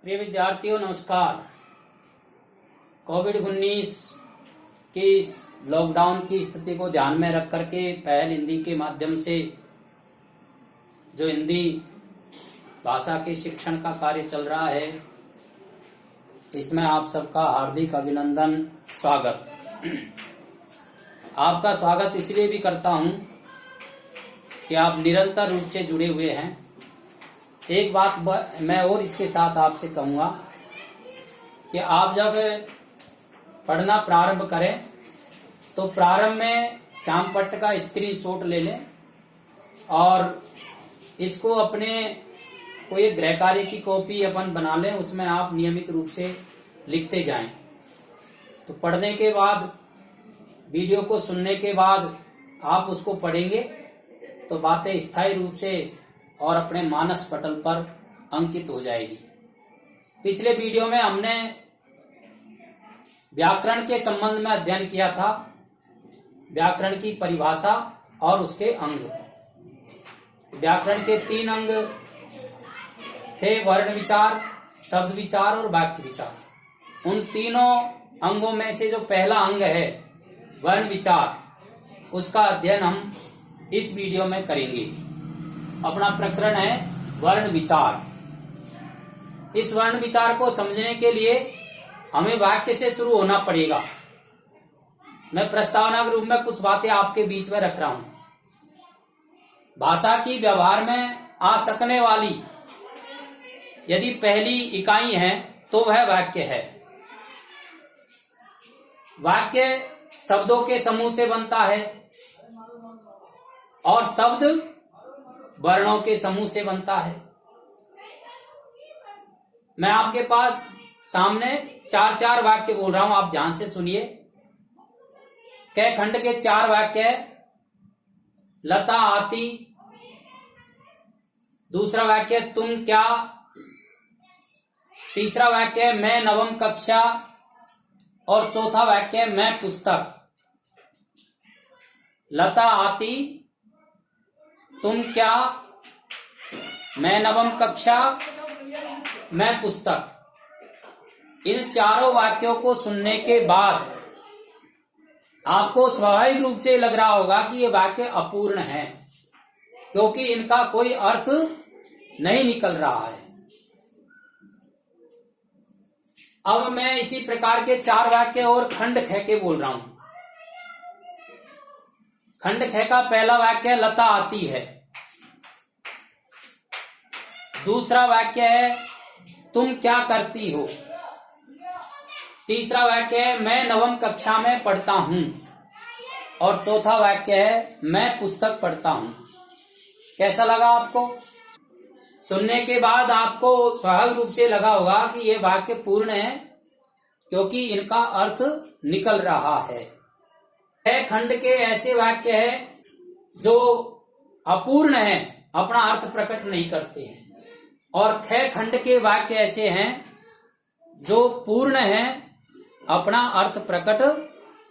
प्रिय विद्यार्थियों नमस्कार। कोविड-19 की इस लॉकडाउन की स्थिति को ध्यान में रख करके पहल हिंदी के माध्यम से जो हिंदी भाषा के शिक्षण का कार्य चल रहा है, इसमें आप सबका हार्दिक अभिनंदन, स्वागत। आपका स्वागत इसलिए भी करता हूं कि आप निरंतर रूप से जुड़े हुए हैं। एक बात मैं और इसके साथ आपसे कहूंगा कि आप जब पढ़ना प्रारंभ करें तो प्रारंभ में श्यामपट्ट का स्क्रीनशॉट ले लें और इसको अपने कोई गृह कार्य की कॉपी अपन बना लें। उसमें आप नियमित रूप से लिखते जाएं। तो पढ़ने के बाद, वीडियो को सुनने के बाद आप उसको पढ़ेंगे तो बातें स्थायी रूप से और अपने मानस पटल पर अंकित हो जाएगी। पिछले वीडियो में हमने व्याकरण के संबंध में अध्ययन किया था, व्याकरण की परिभाषा और उसके अंग। व्याकरण के 3 अंग थे, वर्ण विचार, शब्द विचार और वाक्य विचार। उन तीनों अंगों में से जो पहला अंग है वर्ण विचार, उसका अध्ययन हम इस वीडियो में करेंगे। अपना प्रकरण है वर्ण विचार। इस वर्ण विचार को समझने के लिए हमें वाक्य से शुरू होना पड़ेगा। मैं प्रस्तावना के रूप में कुछ बातें आपके बीच में रख रहा हूं। भाषा की व्यवहार में आ सकने वाली यदि पहली इकाई है तो वह वाक्य है। वाक्य शब्दों के समूह से बनता है और शब्द वर्णों के समूह से बनता है। मैं आपके पास सामने 4 वाक्य बोल रहा हूं, आप ध्यान से सुनिए। क खंड के 4 वाक्य है। लता आती, दूसरा वाक्य तुम क्या, तीसरा वाक्य मैं नवम कक्षा और चौथा वाक्य मैं पुस्तक। लता आती, तुम क्या, मैं नवम कक्षा, मैं पुस्तक। इन चारों वाक्यों को सुनने के बाद आपको स्वाभाविक रूप से लग रहा होगा कि ये वाक्य अपूर्ण है, क्योंकि इनका कोई अर्थ नहीं निकल रहा है। अब मैं इसी प्रकार के 4 वाक्य और खंड ख के बोल रहा हूं। खंड ख का पहला वाक्य लता आती है, दूसरा वाक्य है तुम क्या करती हो, तीसरा वाक्य है मैं नवम कक्षा में पढ़ता हूं और चौथा वाक्य है मैं पुस्तक पढ़ता हूं। कैसा लगा आपको? सुनने के बाद आपको स्वाभाविक रूप से लगा होगा कि ये वाक्य पूर्ण है, क्योंकि इनका अर्थ निकल रहा है। खंड के ऐसे वाक्य हैं जो अपूर्ण हैं, अपना अर्थ प्रकट नहीं करते हैं, और ख खंड के वाक्य ऐसे हैं जो पूर्ण हैं, अपना अर्थ प्रकट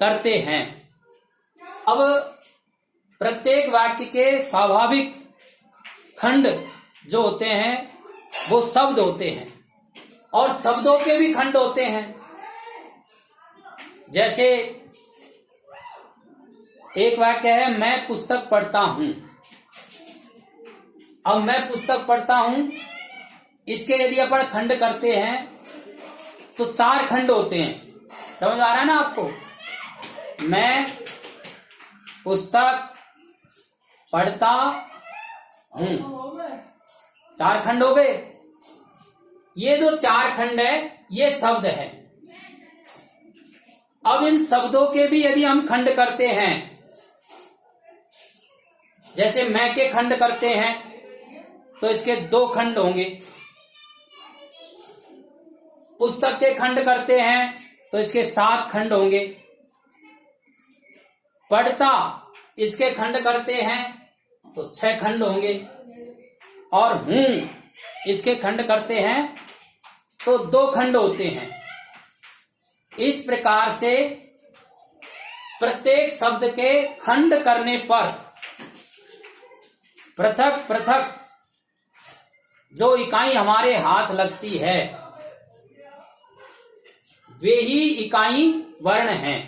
करते हैं। अब प्रत्येक वाक्य के स्वाभाविक खंड जो होते हैं वो शब्द होते हैं, और शब्दों के भी खंड होते हैं। जैसे एक वाक्य है मैं पुस्तक पढ़ता हूं। अब मैं पुस्तक पढ़ता हूं, इसके यदि अपन खंड करते हैं तो 4 खंड होते हैं। समझ आ रहा है ना आपको? मैं पुस्तक पढ़ता हूं, 4 खंड हो गए। ये जो 4 खंड है ये शब्द है। अब इन शब्दों के भी यदि हम खंड करते हैं, जैसे मैं के खंड करते हैं तो इसके 2 खंड होंगे। पुस्तक के खंड करते हैं तो इसके 7 खंड होंगे। पढ़ता, इसके खंड करते हैं तो 6 खंड होंगे। और हूं, इसके खंड करते हैं तो 2 खंड होते हैं। इस प्रकार से प्रत्येक शब्द के खंड करने पर पृथक पृथक जो इकाई हमारे हाथ लगती है वे ही इकाई वर्ण हैं।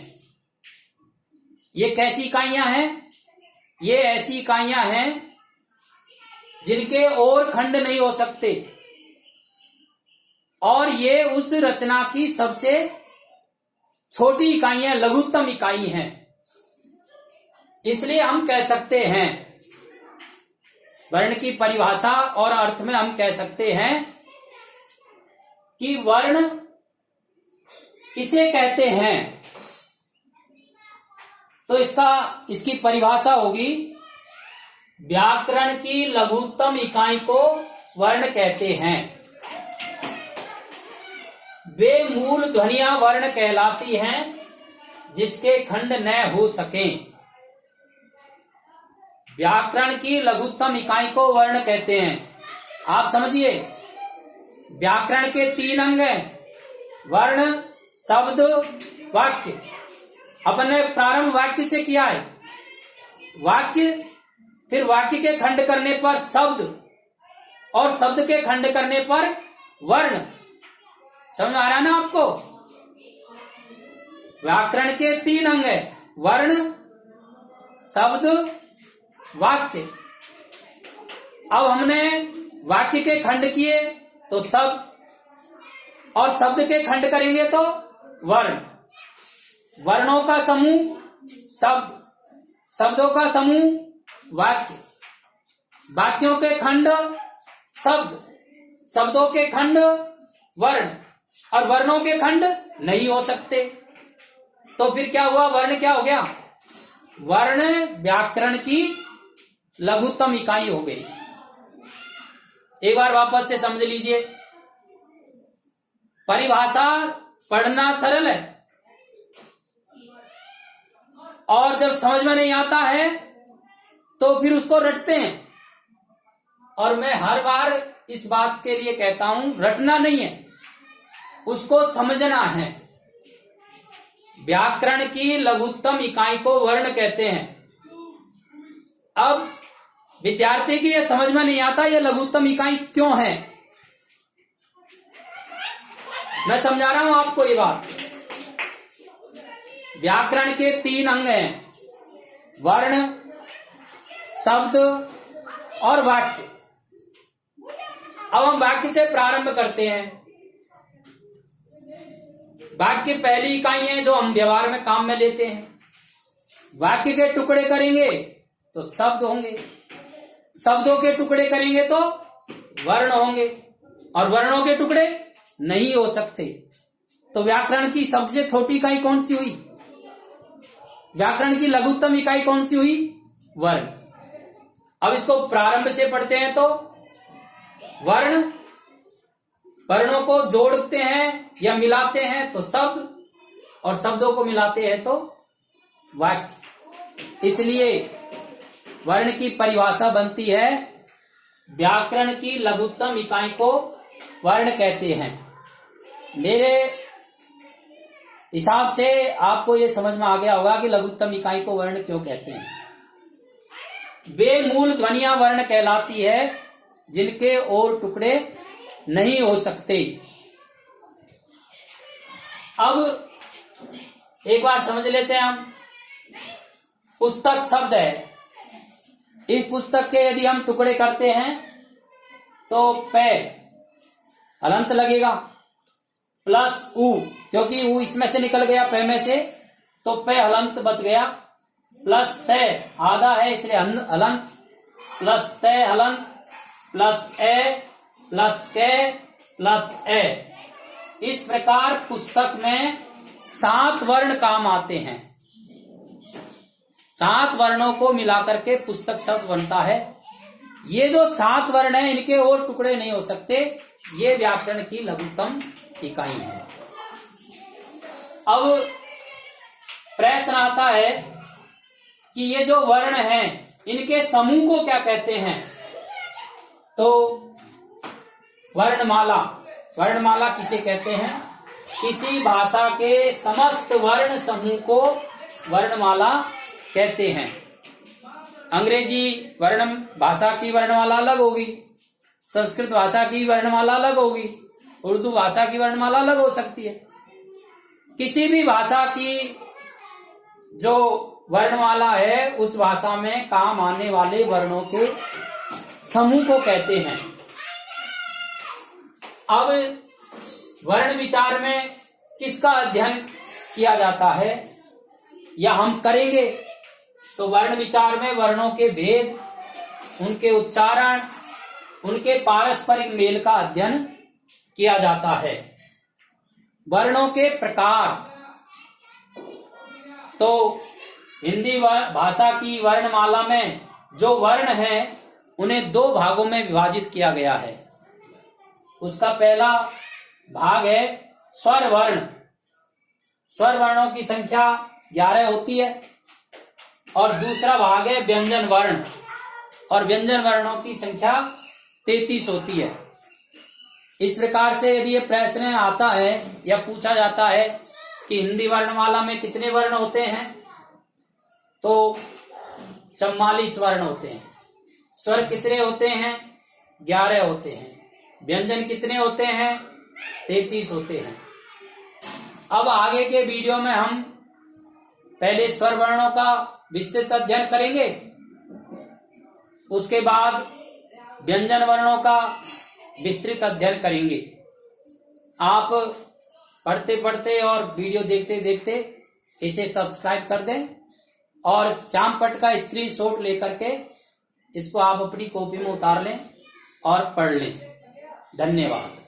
ये कैसी इकाइयां हैं? ये ऐसी इकाइयां हैं जिनके और खंड नहीं हो सकते, और ये उस रचना की सबसे छोटी इकाइयां, लघुत्तम इकाई हैं। इसलिए हम कह सकते हैं, वर्ण की परिभाषा और अर्थ में हम कह सकते हैं कि वर्ण किसे कहते हैं। तो इसकी परिभाषा होगी, व्याकरण की लघुत्तम इकाई को वर्ण कहते हैं। वे मूल ध्वनियां वर्ण कहलाती हैं जिसके खंड न हो सकें। व्याकरण की लघुत्तम इकाई को वर्ण कहते हैं। आप समझिए, व्याकरण के 3 अंग हैं, वर्ण, शब्द, वाक्य। अपन ने प्रारंभ वाक्य से किया है। वाक्य, फिर वाक्य के खंड करने पर शब्द, और शब्द के खंड करने पर वर्ण। समझ आ रहा ना आपको? व्याकरण के 3 अंग है, वर्ण, शब्द, वाक्य। अब हमने वाक्य के खंड किए तो शब्द, और शब्द के खंड करेंगे तो वर्ण। वर्णों का समूह शब्द, शब्दों का समूह वाक्य, वाक्यों के खंड शब्द, शब्दों के खंड वर्ण, और वर्णों के खंड नहीं हो सकते। तो फिर क्या हुआ? वर्ण क्या हो गया? वर्ण व्याकरण की लघुत्तम इकाई हो गई। एक बार वापस से समझ लीजिए। परिभाषा पढ़ना सरल है, और जब समझ में नहीं आता है तो फिर उसको रटते हैं। और मैं हर बार इस बात के लिए कहता हूं, रटना नहीं है, उसको समझना है। व्याकरण की लघुत्तम इकाई को वर्ण कहते हैं। अब विद्यार्थी की ये समझ में नहीं आता ये लघुत्तम इकाई क्यों है। मैं समझा रहा हूं आपको ये बात। व्याकरण के 3 अंग हैं, वर्ण, शब्द और वाक्य। अब हम वाक्य से प्रारंभ करते हैं। वाक्य पहली इकाई है जो हम व्यवहार में काम में लेते हैं। वाक्य के टुकड़े करेंगे तो शब्द होंगे, शब्दों के टुकड़े करेंगे तो वर्ण होंगे, और वर्णों के टुकड़े नहीं हो सकते। तो व्याकरण की सबसे छोटी इकाई कौन सी हुई? व्याकरण की लघुत्तम इकाई कौन सी हुई? वर्ण। अब इसको प्रारंभ से पढ़ते हैं तो वर्ण, वर्णों को जोड़ते हैं या मिलाते हैं तो शब्द, और शब्दों को मिलाते हैं तो वाक्य। इसलिए वर्ण की परिभाषा बनती है, व्याकरण की लघुत्तम इकाई को वर्ण कहते हैं। मेरे हिसाब से आपको ये समझ में आ गया होगा कि लघुत्तम इकाई को वर्ण क्यों कहते हैं। वे मूल ध्वनियां वर्ण कहलाती है जिनके और टुकड़े नहीं हो सकते। अब एक बार समझ लेते हैं हम। पुस्तक शब्द है, इस पुस्तक के यदि हम टुकड़े करते हैं तो पे हलंत लगेगा प्लस ऊ, क्योंकि ऊ इसमें से निकल गया पे में से, तो पे हलंत बच गया, प्लस से आधा है इसलिए हलंत, प्लस ते हलंत, प्लस ए, प्लस के, प्लस ए। इस प्रकार पुस्तक में 7 वर्ण काम आते हैं। 7 वर्णों को मिलाकर के पुस्तक शब्द बनता है। ये जो 7 वर्ण हैं इनके और टुकड़े नहीं हो सकते। ये व्याकरण की लघुत्तम इकाई है। अब प्रश्न आता है कि ये जो वर्ण हैं इनके समूह को क्या कहते हैं? तो वर्णमाला, वर्णमाला किसे कहते हैं? किसी भाषा के समस्त वर्ण समूह को वर्णमाला कहते हैं। अंग्रेजी वर्ण भाषा की वर्णमाला अलग होगी, संस्कृत भाषा की वर्णमाला अलग होगी, उर्दू भाषा की वर्णमाला अलग हो सकती है। किसी भी भाषा की जो वर्णमाला है उस भाषा में काम आने वाले वर्णों के समूह को कहते हैं। अब वर्ण विचार में किसका अध्ययन किया जाता है या हम करेंगे, तो वर्ण विचार में वर्णों के भेद, उनके उच्चारण, उनके पारस्परिक मेल का अध्ययन किया जाता है। वर्णों के प्रकार, तो हिंदी भाषा की वर्णमाला में जो वर्ण हैं उन्हें दो भागों में विभाजित किया गया है। उसका पहला भाग है स्वर वर्ण। स्वर वर्णों की संख्या 11 होती है। और दूसरा भाग है व्यंजन वर्ण, और व्यंजन वर्णों की संख्या 33 होती है। इस प्रकार से यदि ये प्रश्न आता है या पूछा जाता है कि हिंदी वर्णमाला में कितने वर्ण होते हैं, तो 44 वर्ण होते हैं। स्वर कितने होते हैं? 11 होते हैं। व्यंजन कितने होते हैं? 33 होते हैं। अब आगे के वीडियो में हम पहले स्वर वर्णों का विस्तृत अध्ययन करेंगे, उसके बाद व्यंजन वर्णों का विस्तृत अध्ययन करेंगे। आप पढ़ते पढ़ते और वीडियो देखते देखते इसे सब्सक्राइब कर दें और श्यामपट्ट का स्क्रीनशॉट लेकर के इसको आप अपनी कॉपी में उतार लें और पढ़ लें। धन्यवाद।